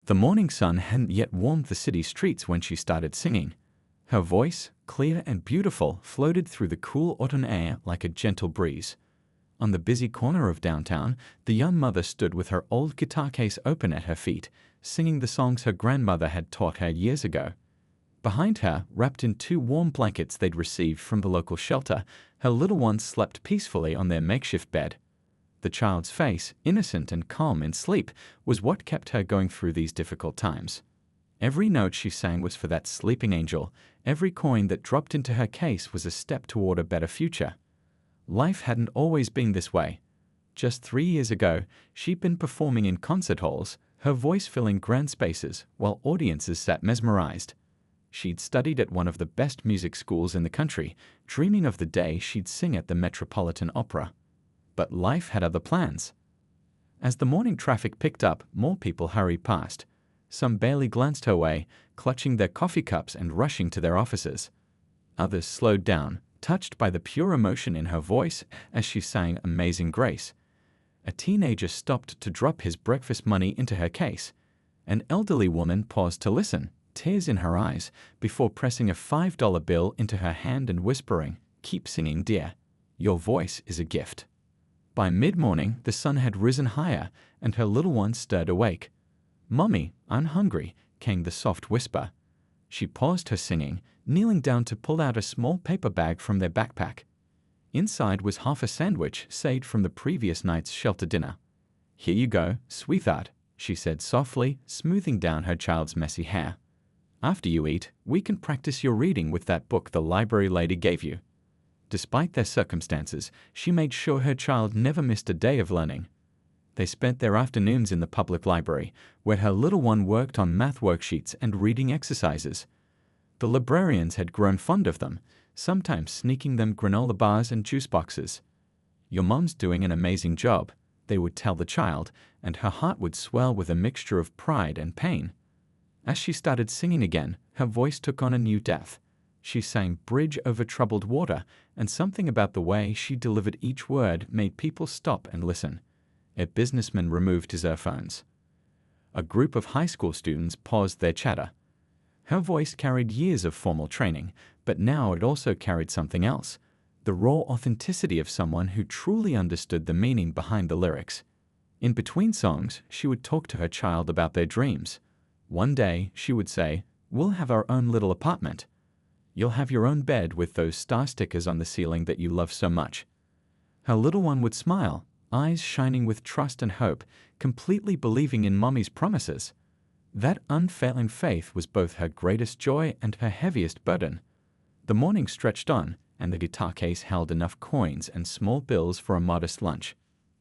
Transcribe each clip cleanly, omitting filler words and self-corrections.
The morning sun hadn't yet warmed the city streets when she started singing. Her voice, clear and beautiful, floated through the cool autumn air like a gentle breeze. On the busy corner of downtown, the young mother stood with her old guitar case open at her feet, singing the songs her grandmother had taught her years ago. Behind her, wrapped in 2 warm blankets they'd received from the local shelter, her little ones slept peacefully on their makeshift bed. The child's face, innocent and calm in sleep, was what kept her going through these difficult times. Every note she sang was for that sleeping angel. Every coin that dropped into her case was a step toward a better future. Life hadn't always been this way. Just 3 years ago, she'd been performing in concert halls, her voice filling grand spaces, while audiences sat mesmerized. She'd studied at one of the best music schools in the country, dreaming of the day she'd sing at the Metropolitan Opera. But life had other plans. As the morning traffic picked up, more people hurried past. Some barely glanced her way, clutching their coffee cups and rushing to their offices. Others slowed down, touched by the pure emotion in her voice as she sang Amazing Grace. A teenager stopped to drop his breakfast money into her case. An elderly woman paused to listen, tears in her eyes, before pressing a $5 bill into her hand and whispering, "Keep singing, dear. Your voice is a gift." By mid-morning, the sun had risen higher, and her little one stirred awake. "Mommy, I'm hungry," came the soft whisper. She paused her singing, kneeling down to pull out a small paper bag from their backpack. Inside was half a sandwich saved from the previous night's shelter dinner. "Here you go, sweetheart," she said softly, smoothing down her child's messy hair. "After you eat, we can practice your reading with that book the library lady gave you." Despite their circumstances, she made sure her child never missed a day of learning. They spent their afternoons in the public library, where her little one worked on math worksheets and reading exercises. The librarians had grown fond of them, sometimes sneaking them granola bars and juice boxes. "Your mom's doing an amazing job," they would tell the child, and her heart would swell with a mixture of pride and pain. As she started singing again, her voice took on a new depth. She sang Bridge Over Troubled Water, and something about the way she delivered each word made people stop and listen. A businessman removed his earphones. A group of high school students paused their chatter. Her voice carried years of formal training, but now it also carried something else, the raw authenticity of someone who truly understood the meaning behind the lyrics. In between songs, she would talk to her child about their dreams. One day, she would say, "We'll have our own little apartment. You'll have your own bed with those star stickers on the ceiling that you love so much." Her little one would smile, eyes shining with trust and hope, completely believing in Mommy's promises. That unfailing faith was both her greatest joy and her heaviest burden. The morning stretched on, and the guitar case held enough coins and small bills for a modest lunch.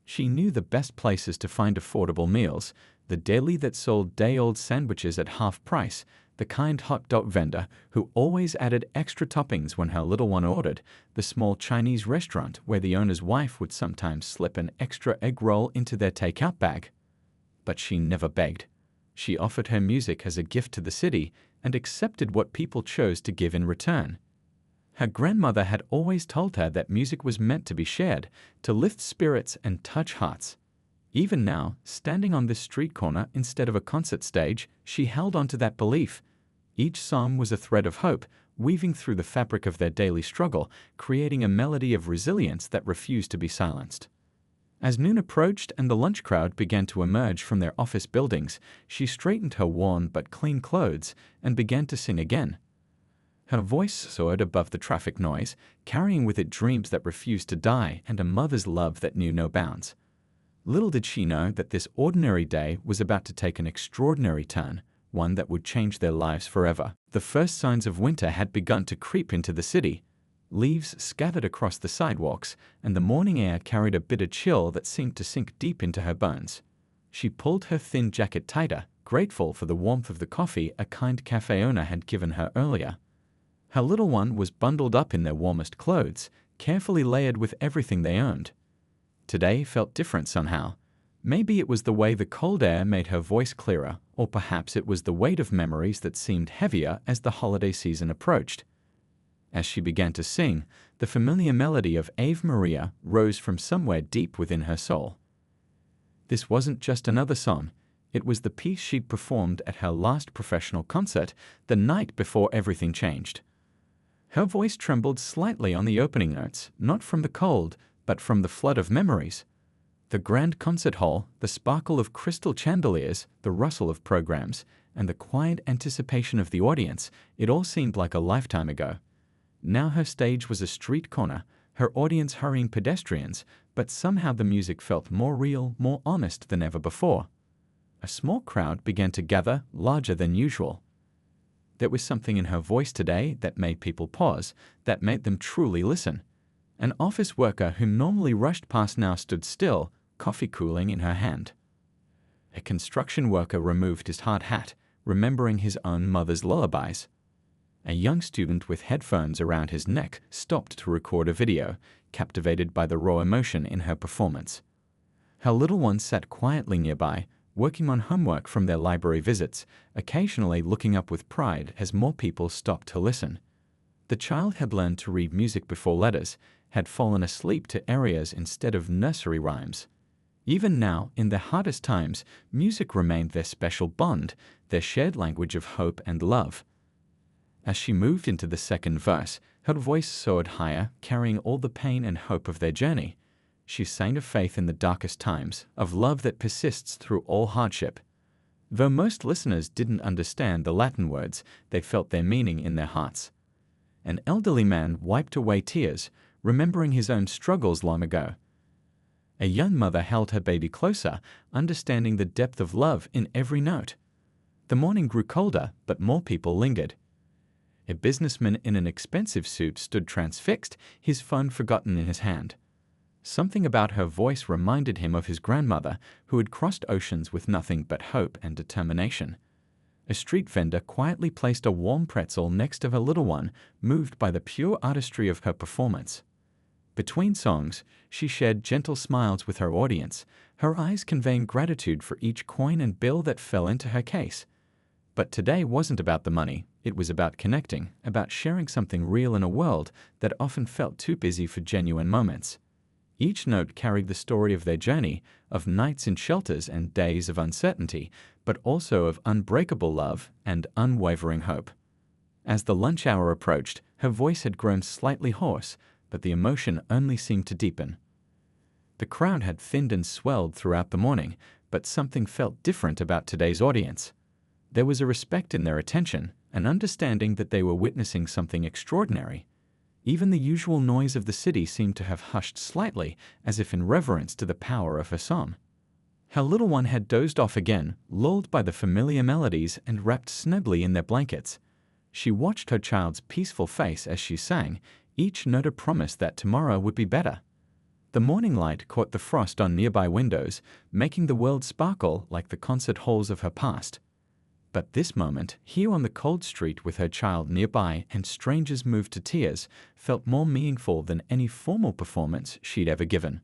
She knew the best places to find affordable meals, the deli that sold day-old sandwiches at half price, the kind hot dog vendor who always added extra toppings when her little one ordered, the small Chinese restaurant where the owner's wife would sometimes slip an extra egg roll into their takeout bag. But she never begged. She offered her music as a gift to the city and accepted what people chose to give in return. Her grandmother had always told her that music was meant to be shared, to lift spirits and touch hearts. Even now, standing on this street corner instead of a concert stage, she held on to that belief. Each psalm was a thread of hope, weaving through the fabric of their daily struggle, creating a melody of resilience that refused to be silenced. As noon approached and the lunch crowd began to emerge from their office buildings, she straightened her worn but clean clothes and began to sing again. Her voice soared above the traffic noise, carrying with it dreams that refused to die and a mother's love that knew no bounds. Little did she know that this ordinary day was about to take an extraordinary turn, one that would change their lives forever. The first signs of winter had begun to creep into the city. Leaves scattered across the sidewalks, and the morning air carried a bitter chill that seemed to sink deep into her bones. She pulled her thin jacket tighter, grateful for the warmth of the coffee a kind cafe owner had given her earlier. Her little one was bundled up in their warmest clothes, carefully layered with everything they owned. Today felt different somehow. Maybe it was the way the cold air made her voice clearer, or perhaps it was the weight of memories that seemed heavier as the holiday season approached. As she began to sing, the familiar melody of Ave Maria rose from somewhere deep within her soul. This wasn't just another song. It was the piece she'd performed at her last professional concert the night before everything changed. Her voice trembled slightly on the opening notes, not from the cold, but from the flood of memories. The grand concert hall, the sparkle of crystal chandeliers, the rustle of programs, and the quiet anticipation of the audience, it all seemed like a lifetime ago. Now her stage was a street corner, her audience hurrying pedestrians, but somehow the music felt more real, more honest than ever before. A small crowd began to gather, larger than usual. There was something in her voice today that made people pause, that made them truly listen. An office worker who normally rushed past now stood still, coffee cooling in her hand. A construction worker removed his hard hat, remembering his own mother's lullabies. A young student with headphones around his neck stopped to record a video, captivated by the raw emotion in her performance. Her little one sat quietly nearby, working on homework from their library visits, occasionally looking up with pride as more people stopped to listen. The child had learned to read music before letters, had fallen asleep to arias instead of nursery rhymes. Even now, in their hardest times, music remained their special bond, their shared language of hope and love. As she moved into the second verse, her voice soared higher, carrying all the pain and hope of their journey. She sang of faith in the darkest times, of love that persists through all hardship. Though most listeners didn't understand the Latin words, they felt their meaning in their hearts. An elderly man wiped away tears, remembering his own struggles long ago. A young mother held her baby closer, understanding the depth of love in every note. The morning grew colder, but more people lingered. A businessman in an expensive suit stood transfixed, his phone forgotten in his hand. Something about her voice reminded him of his grandmother, who had crossed oceans with nothing but hope and determination. A street vendor quietly placed a warm pretzel next to her little one, moved by the pure artistry of her performance. Between songs, she shared gentle smiles with her audience, her eyes conveying gratitude for each coin and bill that fell into her case. But today wasn't about the money, it was about connecting, about sharing something real in a world that often felt too busy for genuine moments. Each note carried the story of their journey, of nights in shelters and days of uncertainty, but also of unbreakable love and unwavering hope. As the lunch hour approached, her voice had grown slightly hoarse, but the emotion only seemed to deepen. The crowd had thinned and swelled throughout the morning, but something felt different about today's audience. There was a respect in their attention, an understanding that they were witnessing something extraordinary. Even the usual noise of the city seemed to have hushed slightly, as if in reverence to the power of her song. Her little one had dozed off again, lulled by the familiar melodies and wrapped snugly in their blankets. She watched her child's peaceful face as she sang, each note a promise that tomorrow would be better. The morning light caught the frost on nearby windows, making the world sparkle like the concert halls of her past. But this moment, here on the cold street with her child nearby and strangers moved to tears, felt more meaningful than any formal performance she'd ever given.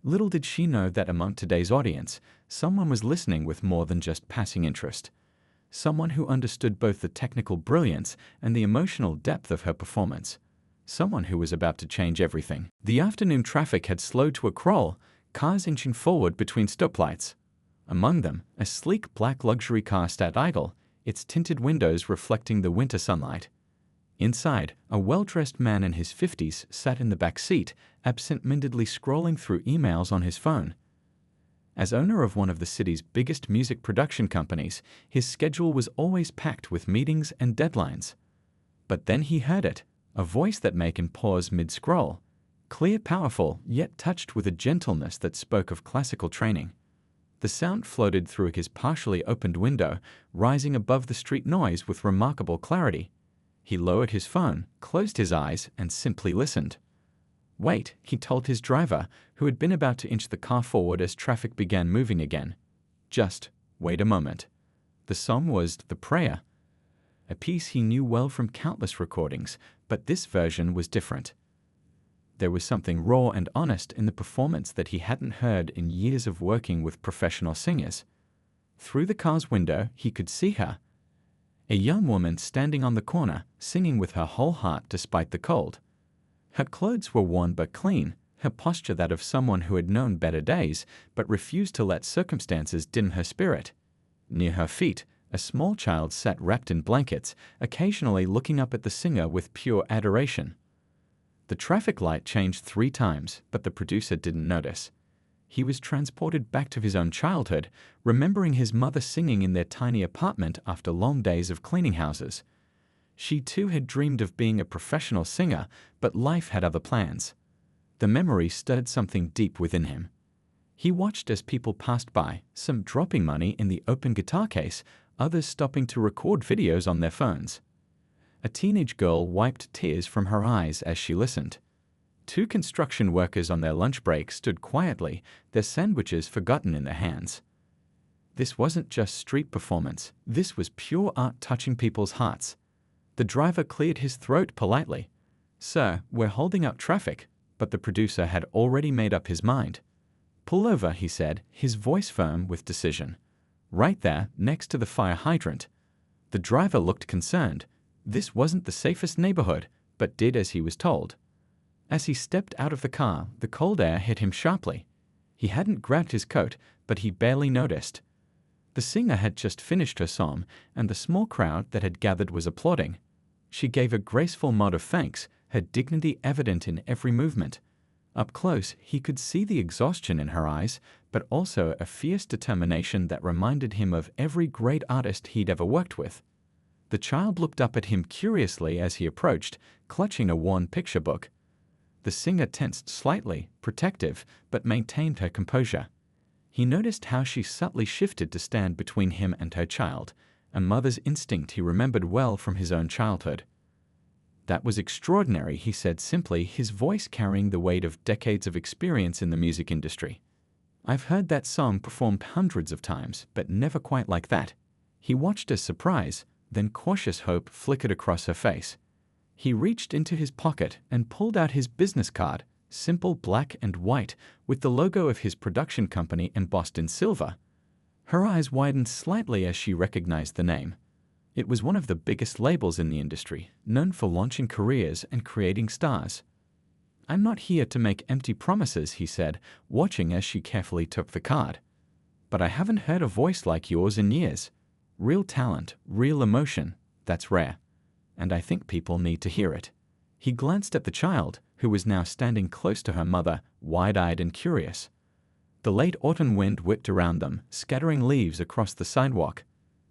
Little did she know that among today's audience, someone was listening with more than just passing interest. Someone who understood both the technical brilliance and the emotional depth of her performance. Someone who was about to change everything. The afternoon traffic had slowed to a crawl, cars inching forward between stoplights. Among them, a sleek black luxury car sat idle, its tinted windows reflecting the winter sunlight. Inside, a well-dressed man in his 50s sat in the back seat, absent-mindedly scrolling through emails on his phone. As owner of one of the city's biggest music production companies, his schedule was always packed with meetings and deadlines. But then he heard it, a voice that made him pause mid-scroll. Clear, powerful, yet touched with a gentleness that spoke of classical training. The sound floated through his partially opened window, rising above the street noise with remarkable clarity. He lowered his phone, closed his eyes, and simply listened. "Wait," he told his driver, who had been about to inch the car forward as traffic began moving again. "Just wait a moment." The song was The Prayer, a piece he knew well from countless recordings, but this version was different. There was something raw and honest in the performance that he hadn't heard in years of working with professional singers. Through the car's window, he could see her, a young woman standing on the corner, singing with her whole heart despite the cold. Her clothes were worn but clean, her posture that of someone who had known better days, but refused to let circumstances dim her spirit. Near her feet, a small child sat wrapped in blankets, occasionally looking up at the singer with pure adoration. The traffic light changed 3 times, but the producer didn't notice. He was transported back to his own childhood, remembering his mother singing in their tiny apartment after long days of cleaning houses. She too had dreamed of being a professional singer, but life had other plans. The memory stirred something deep within him. He watched as people passed by, some dropping money in the open guitar case, others stopping to record videos on their phones. A teenage girl wiped tears from her eyes as she listened. 2 construction workers on their lunch break stood quietly, their sandwiches forgotten in their hands. This wasn't just street performance, this was pure art touching people's hearts. The driver cleared his throat politely. "Sir, we're holding up traffic," but the producer had already made up his mind. "Pull over," he said, his voice firm with decision. "Right there, next to the fire hydrant." The driver looked concerned. This wasn't the safest neighborhood, but did as he was told. As he stepped out of the car, the cold air hit him sharply. He hadn't grabbed his coat, but he barely noticed. The singer had just finished her song, and the small crowd that had gathered was applauding. She gave a graceful nod of thanks, her dignity evident in every movement. Up close, he could see the exhaustion in her eyes, but also a fierce determination that reminded him of every great artist he'd ever worked with. The child looked up at him curiously as he approached, clutching a worn picture book. The singer tensed slightly, protective, but maintained her composure. He noticed how she subtly shifted to stand between him and her child, a mother's instinct he remembered well from his own childhood. "That was extraordinary," he said simply, his voice carrying the weight of decades of experience in the music industry. "I've heard that song performed hundreds of times, but never quite like that." He watched as surprise, then cautious hope flickered across her face. He reached into his pocket and pulled out his business card, simple black and white, with the logo of his production company embossed in silver. Her eyes widened slightly as she recognized the name. It was one of the biggest labels in the industry, known for launching careers and creating stars. "I'm not here to make empty promises," he said, watching as she carefully took the card. "But I haven't heard a voice like yours in years. Real talent, real emotion, that's rare. And I think people need to hear it." He glanced at the child, who was now standing close to her mother, wide-eyed and curious. The late autumn wind whipped around them, scattering leaves across the sidewalk.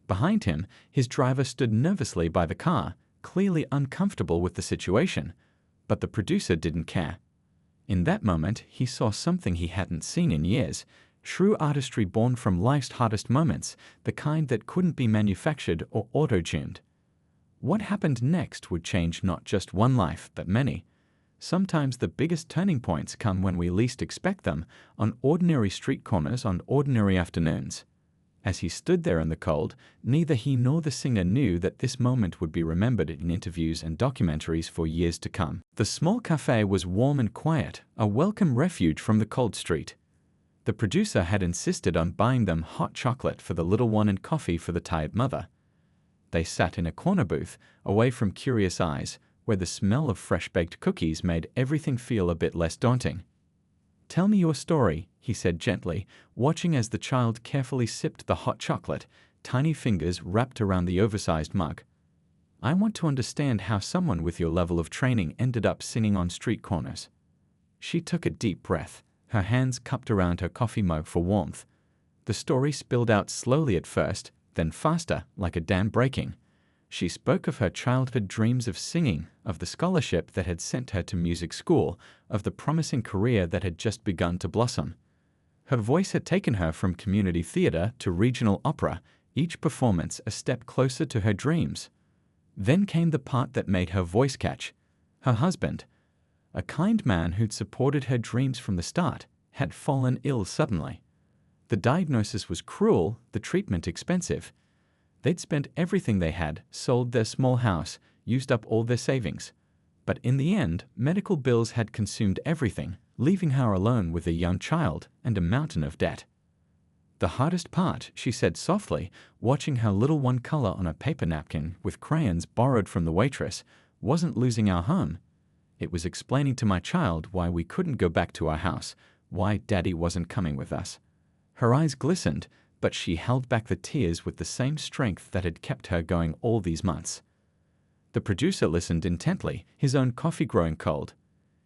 Behind him, his driver stood nervously by the car, clearly uncomfortable with the situation, but the producer didn't care. In that moment, he saw something he hadn't seen in years, true artistry born from life's hardest moments, the kind that couldn't be manufactured or auto-tuned. What happened next would change not just one life, but many. Sometimes the biggest turning points come when we least expect them, on ordinary street corners on ordinary afternoons. As he stood there in the cold, neither he nor the singer knew that this moment would be remembered in interviews and documentaries for years to come. The small cafe was warm and quiet, a welcome refuge from the cold street. The producer had insisted on buying them hot chocolate for the little one and coffee for the tired mother. They sat in a corner booth, away from curious eyes, where the smell of fresh-baked cookies made everything feel a bit less daunting. "Tell me your story," he said gently, watching as the child carefully sipped the hot chocolate, tiny fingers wrapped around the oversized mug. "I want to understand how someone with your level of training ended up singing on street corners." She took a deep breath, her hands cupped around her coffee mug for warmth. The story spilled out slowly at first, then faster, like a dam breaking. She spoke of her childhood dreams of singing, of the scholarship that had sent her to music school, of the promising career that had just begun to blossom. Her voice had taken her from community theater to regional opera, each performance a step closer to her dreams. Then came the part that made her voice catch. Her husband, a kind man who'd supported her dreams from the start, had fallen ill suddenly. The diagnosis was cruel, the treatment expensive. They'd spent everything they had, sold their small house, used up all their savings. But in the end, medical bills had consumed everything, leaving her alone with a young child and a mountain of debt. "The hardest part," she said softly, watching her little one color on a paper napkin with crayons borrowed from the waitress, "wasn't losing our home. It was explaining to my child why we couldn't go back to our house, why Daddy wasn't coming with us." Her eyes glistened, but she held back the tears with the same strength that had kept her going all these months. The producer listened intently, his own coffee growing cold.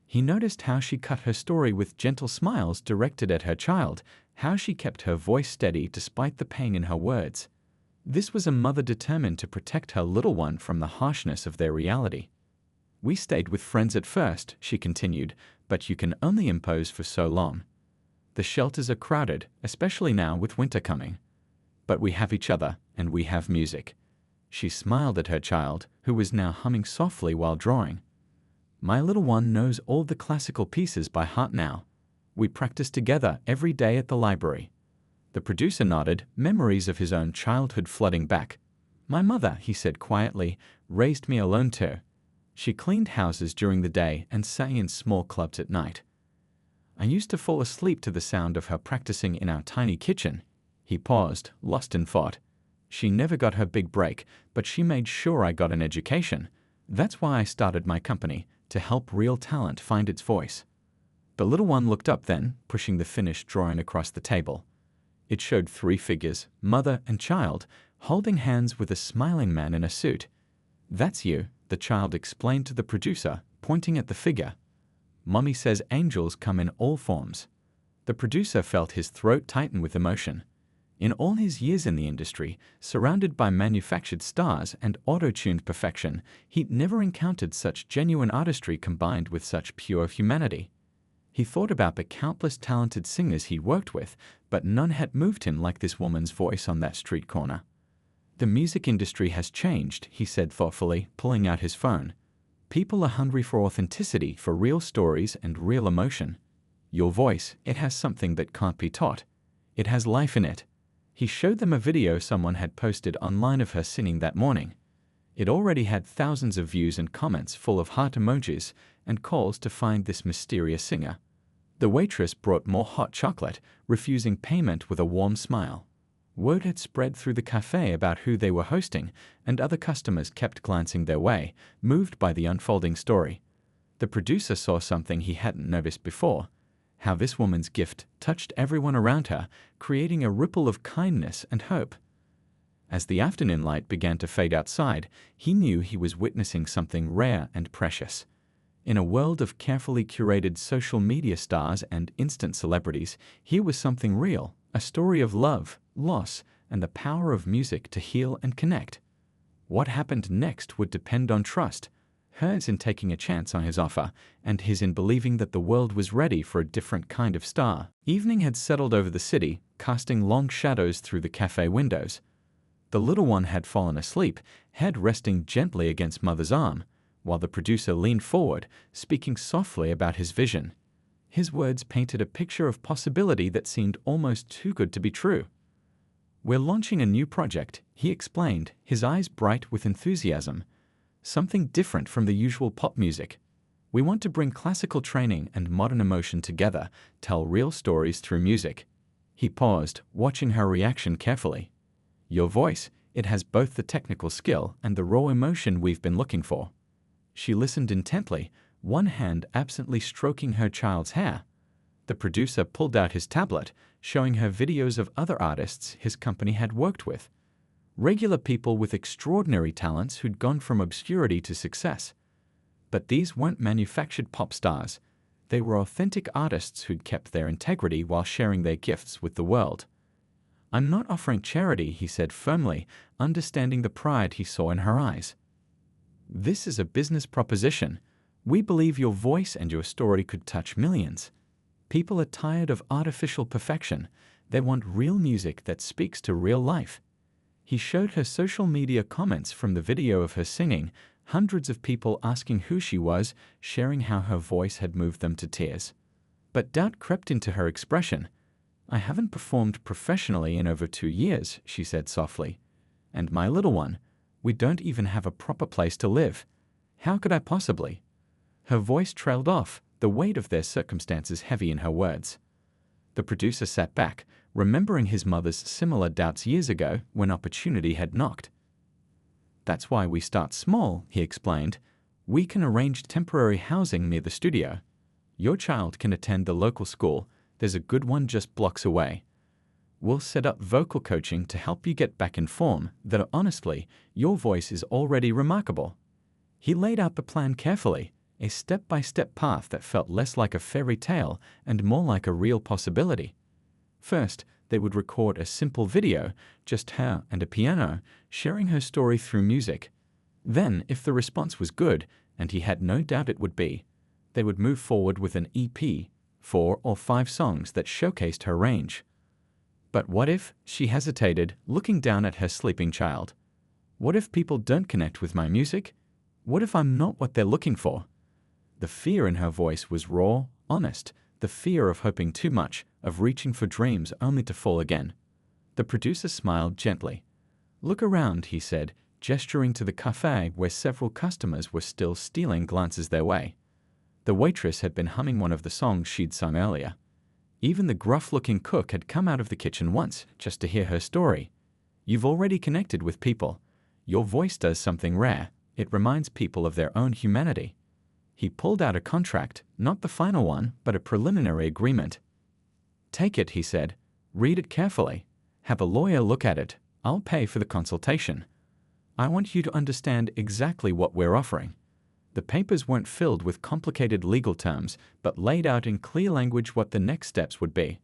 He noticed how she cut her story with gentle smiles directed at her child, how she kept her voice steady despite the pain in her words. This was a mother determined to protect her little one from the harshness of their reality. "We stayed with friends at first," she continued, "but you can only impose for so long. The shelters are crowded, especially now with winter coming. But we have each other, and we have music." She smiled at her child, who was now humming softly while drawing. "My little one knows all the classical pieces by heart now. We practice together every day at the library." The producer nodded, memories of his own childhood flooding back. "My mother," he said quietly, "raised me alone too. She cleaned houses during the day and sang in small clubs at night. I used to fall asleep to the sound of her practicing in our tiny kitchen." He paused, lost in thought. "She never got her big break, but she made sure I got an education. That's why I started my company, to help real talent find its voice." The little one looked up then, pushing the finished drawing across the table. It showed 3 figures, mother and child, holding hands with a smiling man in a suit. "That's you," the child explained to the producer, pointing at the figure. "Mommy says angels come in all forms." The producer felt his throat tighten with emotion. In all his years in the industry, surrounded by manufactured stars and auto-tuned perfection, he'd never encountered such genuine artistry combined with such pure humanity. He thought about the countless talented singers he worked with, but none had moved him like this woman's voice on that street corner. "The music industry has changed," he said thoughtfully, pulling out his phone. "People are hungry for authenticity, for real stories and real emotion. Your voice, it has something that can't be taught. It has life in it." He showed them a video someone had posted online of her singing that morning. It already had thousands of views and comments full of heart emojis and calls to find this mysterious singer. The waitress brought more hot chocolate, refusing payment with a warm smile. Word had spread through the cafe about who they were hosting, and other customers kept glancing their way, moved by the unfolding story. The producer saw something he hadn't noticed before: how this woman's gift touched everyone around her, creating a ripple of kindness and hope. As the afternoon light began to fade outside, he knew he was witnessing something rare and precious. In a world of carefully curated social media stars and instant celebrities, here was something real, a story of love, loss, and the power of music to heal and connect. What happened next would depend on trust, hers in taking a chance on his offer, and his in believing that the world was ready for a different kind of star. Evening had settled over the city, casting long shadows through the cafe windows. The little one had fallen asleep, head resting gently against mother's arm, while the producer leaned forward, speaking softly about his vision. His words painted a picture of possibility that seemed almost too good to be true. "We're launching a new project," he explained, his eyes bright with enthusiasm. "Something different from the usual pop music. We want to bring classical training and modern emotion together, tell real stories through music." He paused, watching her reaction carefully. "Your voice, it has both the technical skill and the raw emotion we've been looking for." She listened intently, one hand absently stroking her child's hair. The producer pulled out his tablet, showing her videos of other artists his company had worked with. Regular people with extraordinary talents who'd gone from obscurity to success. But these weren't manufactured pop stars. They were authentic artists who'd kept their integrity while sharing their gifts with the world. "I'm not offering charity," he said firmly, understanding the pride he saw in her eyes. "This is a business proposition. We believe your voice and your story could touch millions. People are tired of artificial perfection. They want real music that speaks to real life." He showed her social media comments from the video of her singing, hundreds of people asking who she was, sharing how her voice had moved them to tears. But doubt crept into her expression. "I haven't performed professionally in over 2 years," she said softly. "And my little one, we don't even have a proper place to live. How could I possibly?" Her voice trailed off, the weight of their circumstances heavy in her words. The producer sat back, remembering his mother's similar doubts years ago when opportunity had knocked. "That's why we start small," he explained. "We can arrange temporary housing near the studio. Your child can attend the local school. There's a good one just blocks away. We'll set up vocal coaching to help you get back in form, though honestly, your voice is already remarkable. He laid out the plan carefully, a step-by-step path that felt less like a fairy tale and more like a real possibility. First, they would record a simple video, just her and a piano, sharing her story through music. Then, if the response was good, and he had no doubt it would be, they would move forward with an EP, 4 or 5 songs that showcased her range. But what if, she hesitated, looking down at her sleeping child. What if people don't connect with my music? What if I'm not what they're looking for? The fear in her voice was raw, honest, the fear of hoping too much, of reaching for dreams only to fall again. The producer smiled gently. "Look around," he said, gesturing to the cafe where several customers were still stealing glances their way. The waitress had been humming one of the songs she'd sung earlier. Even the gruff-looking cook had come out of the kitchen once, just to hear her story. You've already connected with people. Your voice does something rare. It reminds people of their own humanity. He pulled out a contract, not the final one, but a preliminary agreement. "Take it," he said. "Read it carefully. Have a lawyer look at it. I'll pay for the consultation. I want you to understand exactly what we're offering." The papers weren't filled with complicated legal terms, but laid out in clear language what the next steps would be.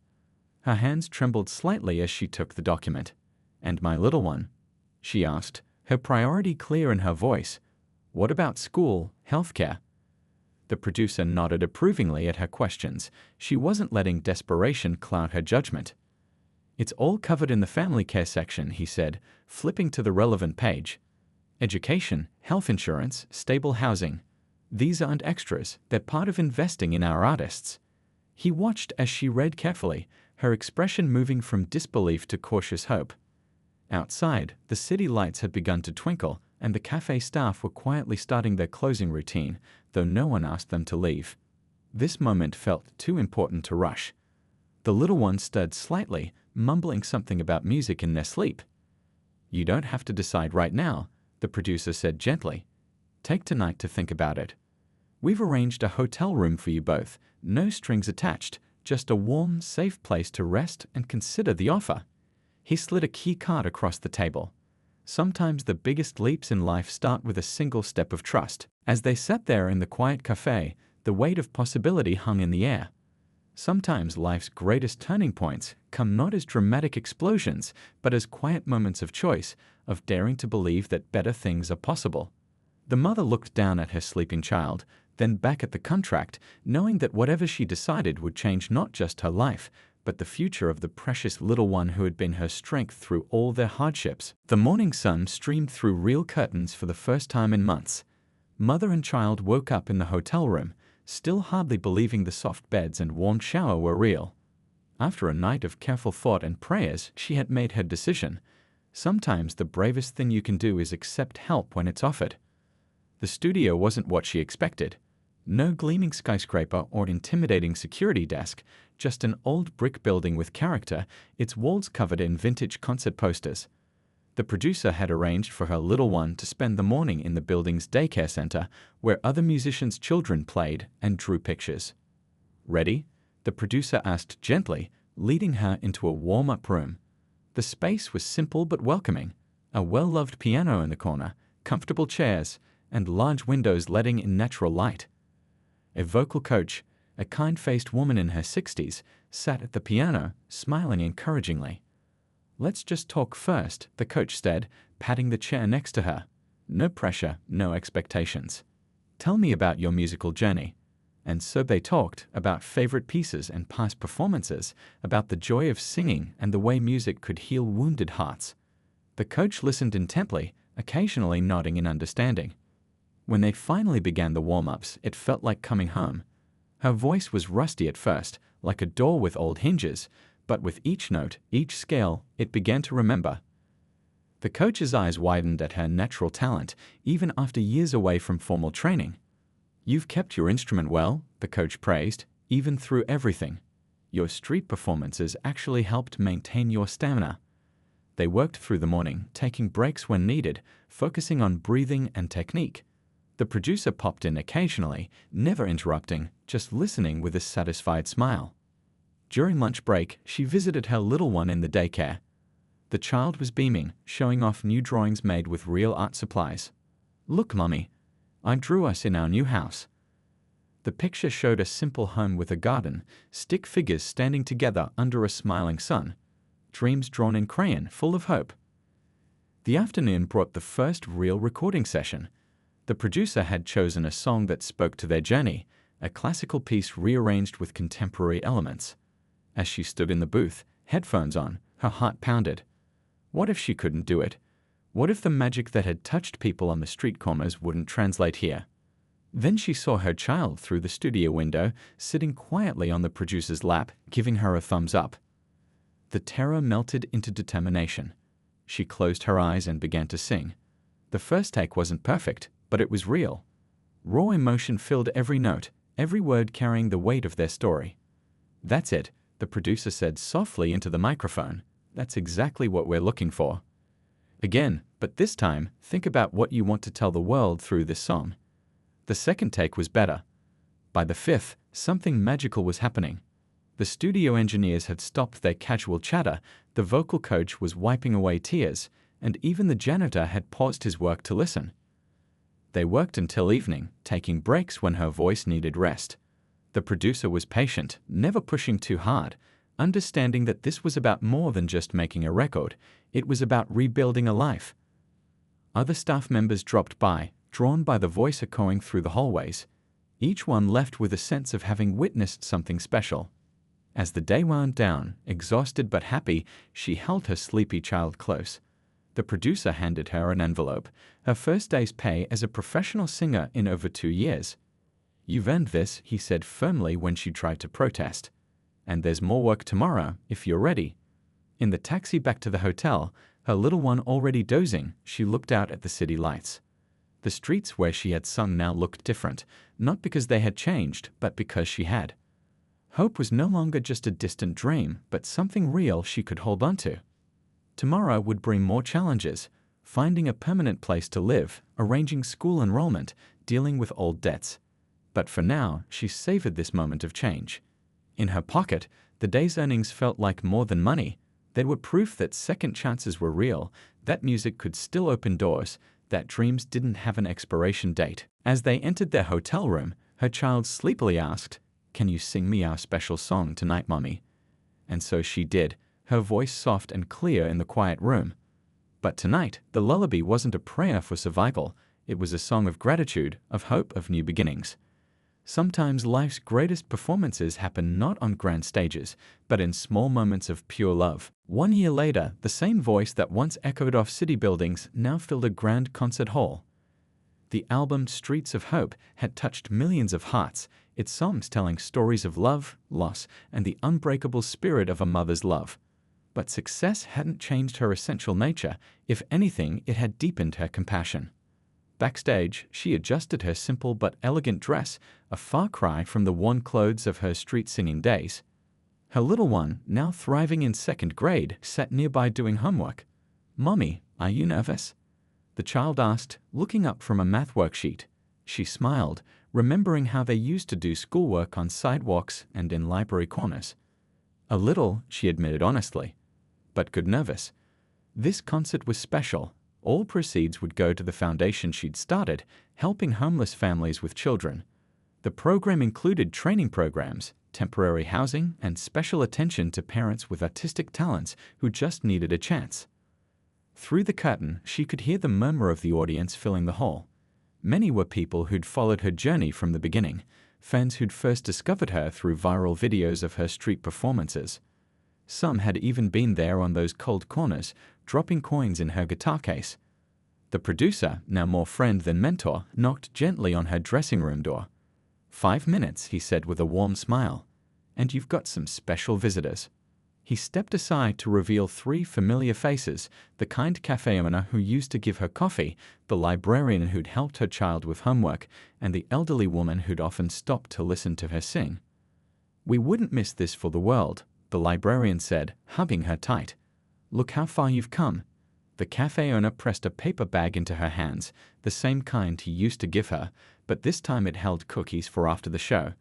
Her hands trembled slightly as she took the document. "And my little one?" she asked, her priority clear in her voice. "What about school, healthcare?" The producer nodded approvingly at her questions. She wasn't letting desperation cloud her judgment. "It's all covered in the family care section," he said, flipping to the relevant page. "Education, health insurance, stable housing. These aren't extras, they're part of investing in our artists." He watched as she read carefully, her expression moving from disbelief to cautious hope. Outside, the city lights had begun to twinkle, and the cafe staff were quietly starting their closing routine, though no one asked them to leave. This moment felt too important to rush. The little one stirred slightly, mumbling something about music in their sleep. "You don't have to decide right now," the producer said gently. "Take tonight to think about it. We've arranged a hotel room for you both, no strings attached, just a warm, safe place to rest and consider the offer." He slid a key card across the table. Sometimes the biggest leaps in life start with a single step of trust. As they sat there in the quiet cafe, the weight of possibility hung in the air. Sometimes life's greatest turning points come not as dramatic explosions, but as quiet moments of choice, of daring to believe that better things are possible. The mother looked down at her sleeping child, then back at the contract, knowing that whatever she decided would change not just her life, but the future of the precious little one who had been her strength through all their hardships. The morning sun streamed through real curtains for the first time in months. Mother and child woke up in the hotel room, still hardly believing the soft beds and warm shower were real. After a night of careful thought and prayers, she had made her decision. Sometimes the bravest thing you can do is accept help when it's offered. The studio wasn't what she expected. No gleaming skyscraper or intimidating security desk, just an old brick building with character, its walls covered in vintage concert posters. The producer had arranged for her little one to spend the morning in the building's daycare center, where other musicians' children played and drew pictures. "Ready?" the producer asked gently, leading her into a warm-up room. The space was simple but welcoming. A well-loved piano in the corner, comfortable chairs, and large windows letting in natural light. A vocal coach, a kind-faced woman in her 60s, sat at the piano, smiling encouragingly. "Let's just talk first," the coach said, patting the chair next to her. "No pressure, no expectations. Tell me about your musical journey." And so they talked about favorite pieces and past performances, about the joy of singing and the way music could heal wounded hearts. The coach listened intently, occasionally nodding in understanding. When they finally began the warm-ups, it felt like coming home. Her voice was rusty at first, like a door with old hinges, but with each note, each scale, it began to remember. The coach's eyes widened at her natural talent, even after years away from formal training. "You've kept your instrument well," the coach praised, "even through everything. Your street performances actually helped maintain your stamina." They worked through the morning, taking breaks when needed, focusing on breathing and technique. The producer popped in occasionally, never interrupting, just listening with a satisfied smile. During lunch break, she visited her little one in the daycare. The child was beaming, showing off new drawings made with real art supplies. "Look, Mummy, I drew us in our new house." The picture showed a simple home with a garden, stick figures standing together under a smiling sun, dreams drawn in crayon full of hope. The afternoon brought the first real recording session. The producer had chosen a song that spoke to their journey, a classical piece rearranged with contemporary elements. As she stood in the booth, headphones on, her heart pounded. What if she couldn't do it? What if the magic that had touched people on the street corners wouldn't translate here? Then she saw her child through the studio window, sitting quietly on the producer's lap, giving her a thumbs up. The terror melted into determination. She closed her eyes and began to sing. The first take wasn't perfect, but it was real. Raw emotion filled every note, every word carrying the weight of their story. "That's it," the producer said softly into the microphone. "That's exactly what we're looking for." Again, but this time, think about what you want to tell the world through this song. The second take was better. By the fifth, something magical was happening. The studio engineers had stopped their casual chatter, the vocal coach was wiping away tears, and even the janitor had paused his work to listen. They worked until evening, taking breaks when her voice needed rest. The producer was patient, never pushing too hard, understanding that this was about more than just making a record, it was about rebuilding a life. Other staff members dropped by, drawn by the voice echoing through the hallways. Each one left with a sense of having witnessed something special. As the day wound down, exhausted but happy, she held her sleepy child close. The producer handed her an envelope, her first day's pay as a professional singer in over 2 years. "You've earned this," he said firmly when she tried to protest. "And there's more work tomorrow, if you're ready." In the taxi back to the hotel, her little one already dozing, she looked out at the city lights. The streets where she had sung now looked different, not because they had changed, but because she had. Hope was no longer just a distant dream, but something real she could hold on to. Tomorrow would bring more challenges, finding a permanent place to live, arranging school enrollment, dealing with old debts. But for now, she savored this moment of change. In her pocket, the day's earnings felt like more than money. They were proof that second chances were real, that music could still open doors, that dreams didn't have an expiration date. As they entered their hotel room, her child sleepily asked, "Can you sing me our special song tonight, Mommy?" And so she did, her voice soft and clear in the quiet room. But tonight, the lullaby wasn't a prayer for survival, it was a song of gratitude, of hope, of new beginnings. Sometimes life's greatest performances happen not on grand stages, but in small moments of pure love. 1 year later, the same voice that once echoed off city buildings now filled a grand concert hall. The album Streets of Hope had touched millions of hearts, its songs telling stories of love, loss, and the unbreakable spirit of a mother's love. But success hadn't changed her essential nature. If anything, it had deepened her compassion. Backstage, she adjusted her simple but elegant dress, a far cry from the worn clothes of her street-singing days. Her little one, now thriving in 2nd grade, sat nearby doing homework. "Mommy, are you nervous?" the child asked, looking up from a math worksheet. She smiled, remembering how they used to do schoolwork on sidewalks and in library corners. "A little," she admitted honestly, but good nervous. This concert was special. All proceeds would go to the foundation she'd started, helping homeless families with children. The program included training programs, temporary housing, and special attention to parents with artistic talents who just needed a chance. Through the curtain, she could hear the murmur of the audience filling the hall. Many were people who'd followed her journey from the beginning, fans who'd first discovered her through viral videos of her street performances. Some had even been there on those cold corners, dropping coins in her guitar case. The producer, now more friend than mentor, knocked gently on her dressing room door. 5 minutes, he said with a warm smile. "And you've got some special visitors." He stepped aside to reveal 3 familiar faces, the kind cafe owner who used to give her coffee, the librarian who'd helped her child with homework, and the elderly woman who'd often stopped to listen to her sing. "We wouldn't miss this for the world," the librarian said, hugging her tight. "Look how far you've come." The cafe owner pressed a paper bag into her hands, the same kind he used to give her, but this time it held cookies for after the show.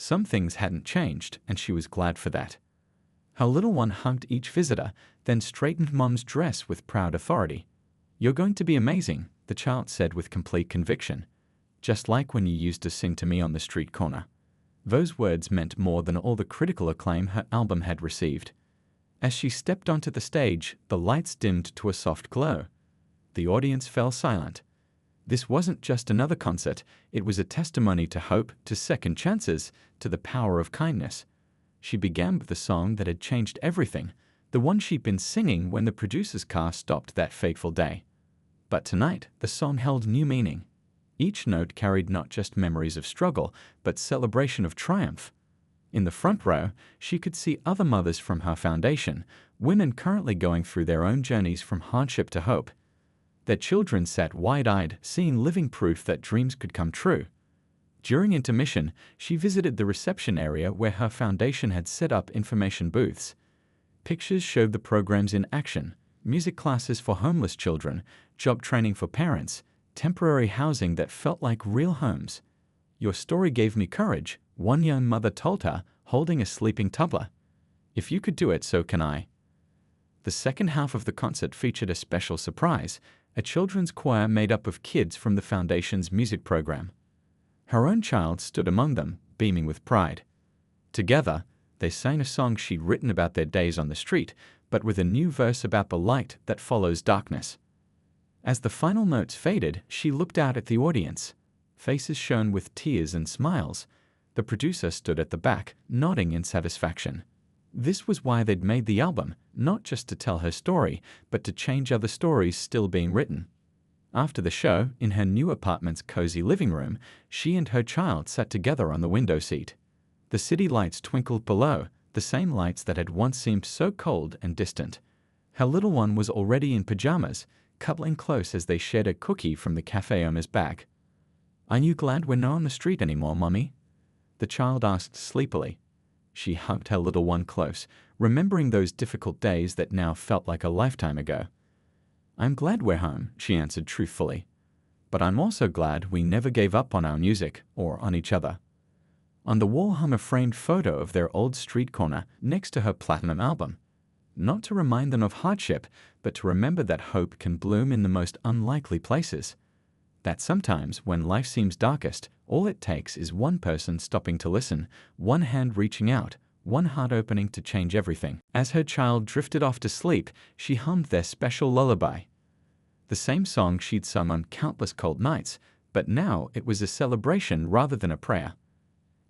Some things hadn't changed, and she was glad for that. Her little one hugged each visitor, then straightened Mom's dress with proud authority. "You're going to be amazing," the child said with complete conviction. "Just like when you used to sing to me on the street corner." Those words meant more than all the critical acclaim her album had received. As she stepped onto the stage, the lights dimmed to a soft glow. The audience fell silent. This wasn't just another concert, it was a testimony to hope, to second chances, to the power of kindness. She began with the song that had changed everything, the one she'd been singing when the producer's car stopped that fateful day. But tonight, the song held new meaning. Each note carried not just memories of struggle, but celebration of triumph. In the front row, she could see other mothers from her foundation, women currently going through their own journeys from hardship to hope. Their children sat wide-eyed, seeing living proof that dreams could come true. During intermission, she visited the reception area where her foundation had set up information booths. Pictures showed the programs in action: music classes for homeless children, job training for parents, temporary housing that felt like real homes. "Your story gave me courage," one young mother told her, holding a sleeping toddler. "If you could do it, so can I." The second half of the concert featured a special surprise, a children's choir made up of kids from the foundation's music program. Her own child stood among them, beaming with pride. Together, they sang a song she'd written about their days on the street, but with a new verse about the light that follows darkness. As the final notes faded, she looked out at the audience. Faces shone with tears and smiles. The producer stood at the back, nodding in satisfaction. This was why they'd made the album, not just to tell her story, but to change other stories still being written. After the show, in her new apartment's cozy living room, she and her child sat together on the window seat. The city lights twinkled below, the same lights that had once seemed so cold and distant. Her little one was already in pajamas, cuddling close as they shared a cookie from the cafe owner's bag. "Are you glad we're not on the street anymore, Mommy?" the child asked sleepily. She hugged her little one close, remembering those difficult days that now felt like a lifetime ago. "I'm glad we're home," she answered truthfully. "But I'm also glad we never gave up on our music or on each other." On the wall hung a framed photo of their old street corner next to her platinum album. Not to remind them of hardship, but to remember that hope can bloom in the most unlikely places. That sometimes, when life seems darkest, all it takes is one person stopping to listen, one hand reaching out, one heart opening to change everything. As her child drifted off to sleep, she hummed their special lullaby. The same song she'd sung on countless cold nights, but now it was a celebration rather than a prayer.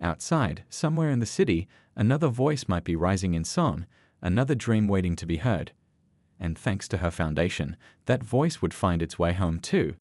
Outside, somewhere in the city, another voice might be rising in song, another dream waiting to be heard. And thanks to her foundation, that voice would find its way home too,